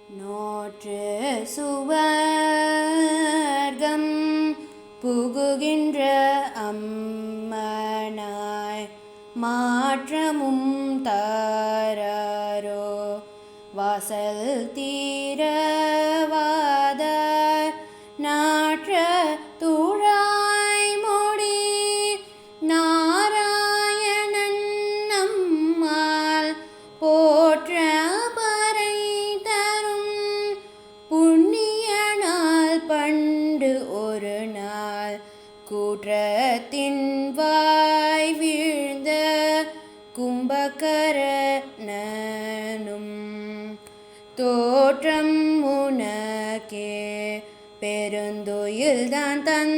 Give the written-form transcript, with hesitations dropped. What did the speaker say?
நோற்று சுவர்க்கம் புகுகின்ற அம்மனாய் மாற்றமும் தாரரோ வாசல் தீரவாதார் நாற்ற துழாய் மொழி நாராயணன் நம்மால் போற்ற பறை தரும் புண்ணிய நாள் பண்டு ஒரு நாள் கூற்றத்தின் வாய் வீழ்ந்த கும்பகர்ணனும் தோற்றம் உனக்கே பெருந்துயில்தான் தன்